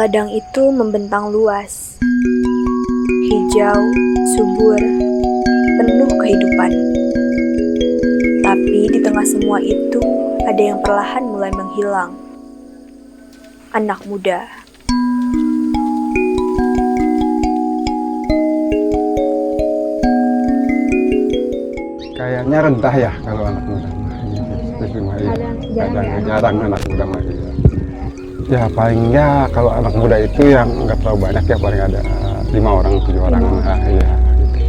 Ladang itu membentang luas, hijau, subur, penuh kehidupan. Tapi di tengah semua itu, ada yang perlahan mulai menghilang. Anak muda. Kayaknya rendah ya kalau anak muda mah. Kadang jarang anak muda mah. Ya palingnya kalau anak muda itu yang nggak terlalu banyak ya, paling ada 5 orang 7 orang. Ya, gitu.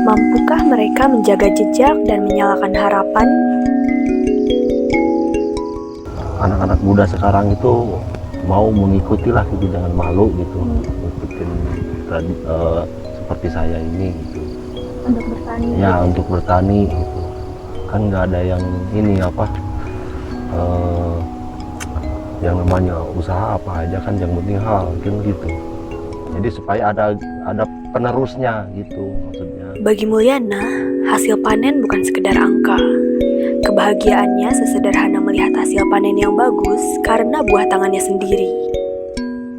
Mampukah mereka menjaga jejak dan menyalakan harapan? Anak-anak muda sekarang itu mau mengikuti lah gitu, jangan malu gitu, ngikutin seperti saya ini gitu. Untuk bertani. Ya untuk bertani gitu. Kan nggak ada yang ini yang namanya usaha apa aja kan yang penting hal gitu. Jadi supaya ada penerusnya gitu maksudnya. Bagi Mulyana, hasil panen bukan sekedar angka. Kebahagiaannya sesederhana melihat hasil panen yang bagus karena buah tangannya sendiri.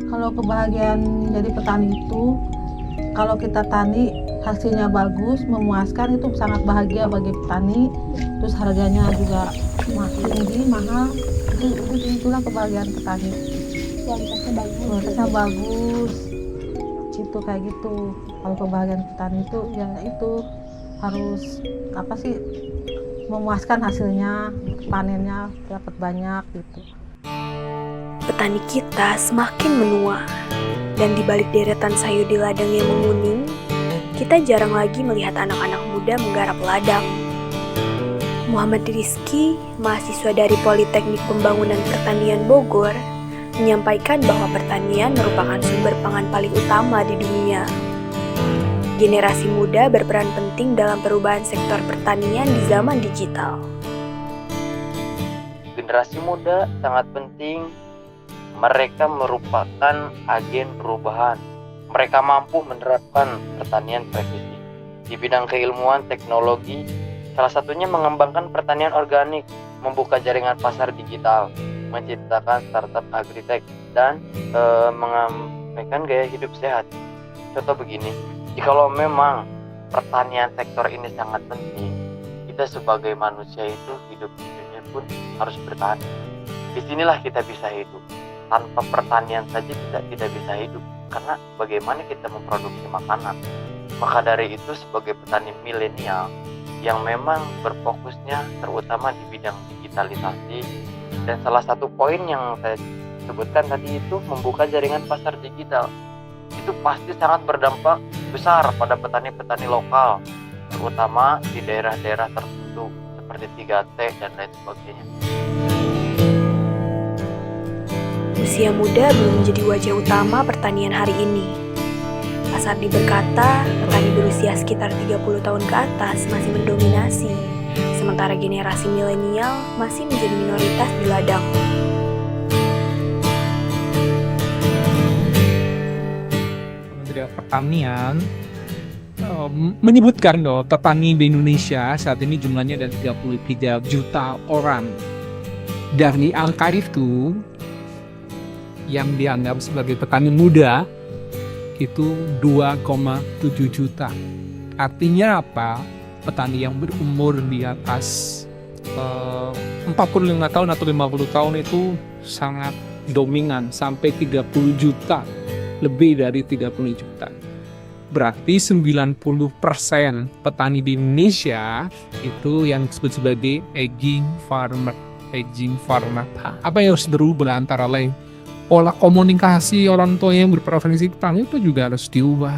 Kalau kebahagiaan jadi petani itu, kalau kita tani hasilnya bagus, memuaskan, itu sangat bahagia bagi petani. Terus harganya juga tinggi, mahal. Itulah kebahagiaan petani. Kualitasnya bagus. Itu kayak gitu. Kalau kebahagiaan petani itu ya itu harus memuaskan hasilnya, panennya dapat banyak gitu. Petani kita semakin menua, dan di balik deretan sayur di ladang yang menguning, kita jarang lagi melihat anak-anak muda menggarap ladang. Muhammad Rizky, mahasiswa dari Politeknik Pembangunan Pertanian Bogor, menyampaikan bahwa pertanian merupakan sumber pangan paling utama di dunia. Generasi muda berperan penting dalam perubahan sektor pertanian di zaman digital. Generasi muda sangat penting. Mereka merupakan agen perubahan. Mereka mampu menerapkan pertanian presisi di bidang keilmuan teknologi. Salah satunya mengembangkan pertanian organik, membuka jaringan pasar digital, menciptakan startup agritech, dan menyampaikan gaya hidup sehat. Contoh begini, jikalau memang pertanian sektor ini sangat penting, kita sebagai manusia itu hidup di dunia pun harus bertani. Disinilah kita bisa hidup. Tanpa pertanian saja kita tidak bisa hidup, karena bagaimana kita memproduksi makanan. Maka dari itu sebagai petani milenial yang memang berfokusnya terutama di bidang digitalisasi, dan salah satu poin yang saya sebutkan tadi itu membuka jaringan pasar digital, itu pasti sangat berdampak besar pada petani-petani lokal, terutama di daerah-daerah tertentu seperti 3T dan lain sebagainya. Usia muda belum menjadi wajah utama pertanian hari ini. Pasardi berkata, petani berusia sekitar 30 tahun ke atas masih mendominasi, sementara generasi milenial masih menjadi minoritas di ladang. Kementerian Pertanian menyebutkan bahwa petani di Indonesia saat ini jumlahnya ada 33 juta orang. Dari angka itu, yang dianggap sebagai petani muda itu 2,7 juta. Artinya apa? Petani yang berumur di atas 45 tahun atau 50 tahun itu sangat dominan, sampai 30 juta, lebih dari 30 juta. Berarti 90% petani di Indonesia itu yang disebut sebagai aging farmer. Apa yang harus berubah antara lain? Pola komunikasi orang tua yang berprofesi petani itu juga harus diubah.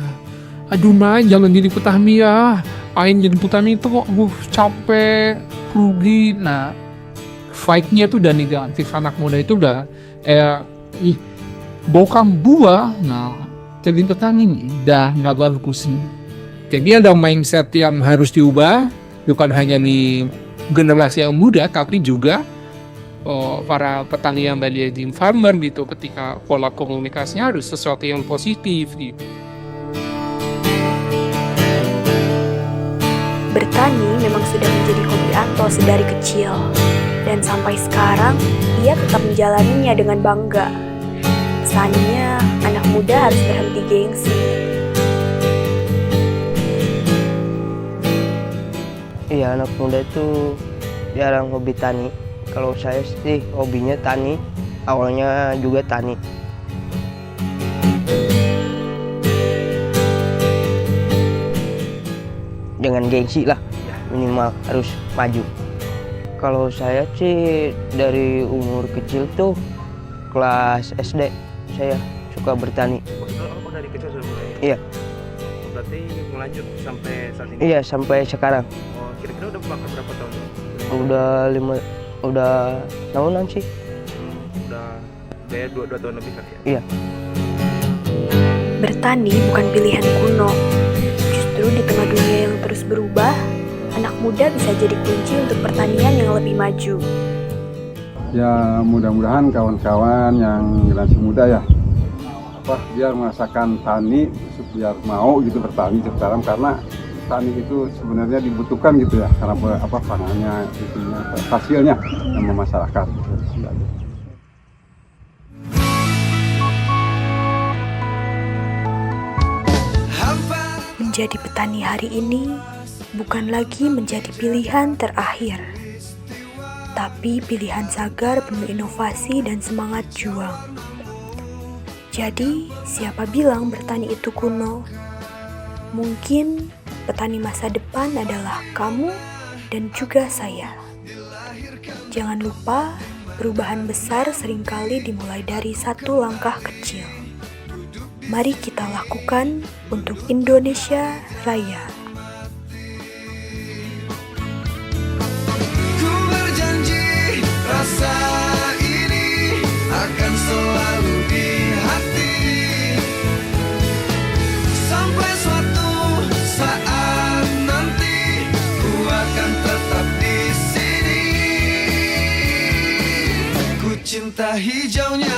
Aduh main jangan jadi petani ya. Main jadi petani itu kok capek, rugi. Nah, fight-nya tuh udah negatif. Anak muda itu udah bokam buah. Nah, jadi petani nih udah nggak bagus nih. Jadi ada mindset yang harus diubah, bukan hanya di generasi yang muda, tapi juga para petani yang tadi jadi farmer gitu, ketika pola komunikasinya harus sesuatu yang positif gitu. Bertani memang sudah menjadi hobi Anto sedari kecil. Dan sampai sekarang, ia tetap menjalaninya dengan bangga. Pesannya, anak muda harus berhenti gengsi. Iya, anak muda itu jarang hobi tani. Kalau saya sih hobinya tani, awalnya juga tani. Dengan gengsi lah, minimal harus maju. Kalau saya sih dari umur kecil tuh kelas SD saya suka bertani. Oh, dari kecil sudah mulai? Iya. Berarti melanjut sampai saat ini? Iya, sampai sekarang. Oh, kira-kira udah pakai berapa tahun? Udah tahunan sih. Udah 2 tahun lebih kan ya? Iya. Bertani bukan pilihan kuno. Justru di tengah dunia yang terus berubah, anak muda bisa jadi kunci untuk pertanian yang lebih maju. Ya mudah-mudahan kawan-kawan yang generasi muda ya biar merasakan tani, biar mau gitu bertani sekarang, karena tani itu sebenarnya dibutuhkan gitu ya, karena pangannya, itunya, hasilnya sama masyarakat. Menjadi petani hari ini bukan lagi menjadi pilihan terakhir, tapi pilihan Sagar penuh inovasi dan semangat juang. Jadi, siapa bilang bertani itu kuno? Mungkin petani masa depan adalah kamu dan juga saya. Jangan lupa, perubahan besar seringkali dimulai dari satu langkah kecil. Mari kita lakukan untuk Indonesia Raya. Ku berjanji rasa ini akan selalu di hati sampai suatu saat nanti ku akan tetap di sini. Ku cinta hijaunya